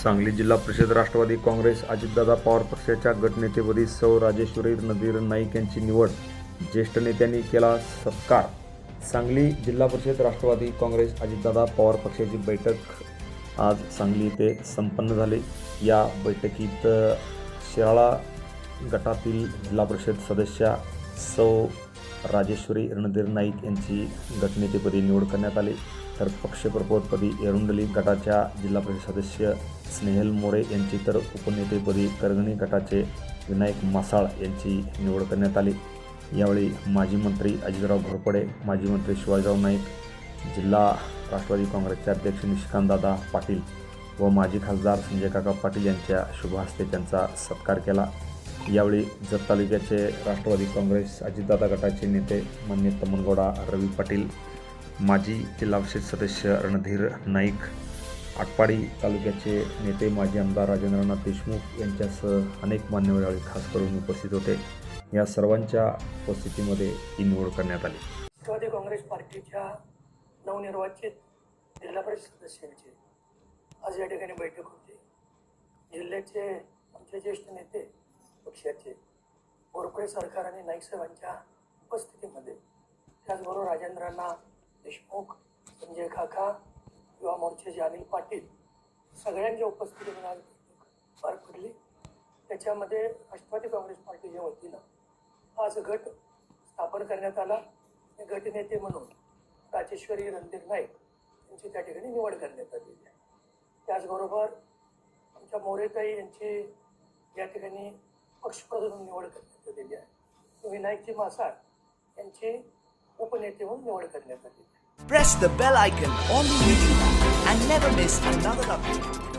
सांगली जिल्हा परिषद राष्ट्रवादी काँग्रेस अजितदादा पवार पक्षाच्या गटनेतेपदी सौ राजेश्वरी रणधीर नाईक यांची निवड, ज्येष्ठ नेत्यांनी केला सत्कार। सांगली जिल्हा परिषद राष्ट्रवादी काँग्रेस अजितदादा पवार पक्षाची बैठक आज सांगली येथे संपन्न झाली। या बैठकीत शिराळा गटातील जिल्हा परिषद सदस्या सौ राजेश्वरी रणधीर नाईक यांची गटनेतेपदी निवड करण्यात आली। तर पक्षप्रमुखपदी एरुंडली गटाच्या जिल्हा परिषद सदस्य स्नेहल मोरे यांची तर उपनेतेपदी करगणी गटाचे विनायक मासाळ यांची निवड करण्यात आली। यावेळी माजी मंत्री अजितराव घोरपडे, माजी मंत्री शिवाजीराव नाईक, जिल्हा राष्ट्रवादी काँग्रेसचे अध्यक्ष निशिकांतदादा पाटील व माजी खासदार संजय काका पाटील यांच्या शुभ हस्ते त्यांचा सत्कार केला। यावेळी जत तालुक्याचे राष्ट्रवादी काँग्रेस अजितदादा गटाचे नेते मान्य तमनगौडा रवी पाटील, माजी जिल्हा परिषद सदस्य रणधीर नाईक, आटपाडी तालुक्याचे नेते माजी आमदार राजेंद्रनाथ देशमुख यांच्यासह अनेक मान्यवर यावेळी खास करून उपस्थित होते। या सर्वांच्या उपस्थितीमध्ये ही निवड करण्यात आली। राष्ट्रवादी काँग्रेस पार्टीच्या नवनिर्वाचित जिल्हा परिषद सदस्यांची आज या ठिकाणी बैठक होती। जिल्ह्याचे आमचे ज्येष्ठ नेते पक्षाचे घोरपडे सरकार आणि नाईक साहेबांच्या उपस्थितीमध्ये, त्याचबरोबर राजेंद्रनाथ देशमुख, संजय काका, युवा मोर्चाचे अनिल पाटील सगळ्यांच्या उपस्थितीमध्ये आज पार पडली। त्याच्यामध्ये राष्ट्रवादी काँग्रेस पार्टीच्या वतीनं आज गट स्थापन करण्यात आला। गटनेते म्हणून राजेश्वरी रणधीर नाईक यांची त्या ठिकाणी निवड करण्यात आलेली आहे। त्याचबरोबर आमच्या मोरेताई यांची या ठिकाणी पक्षप्रमुख म्हणून निवड करण्यात आलेली आहे। विनायकजी मासाळ यांची उपनेते म्हणून निवड करण्यात आलेली आहे। Press the bell icon on the YouTube app and never miss another update.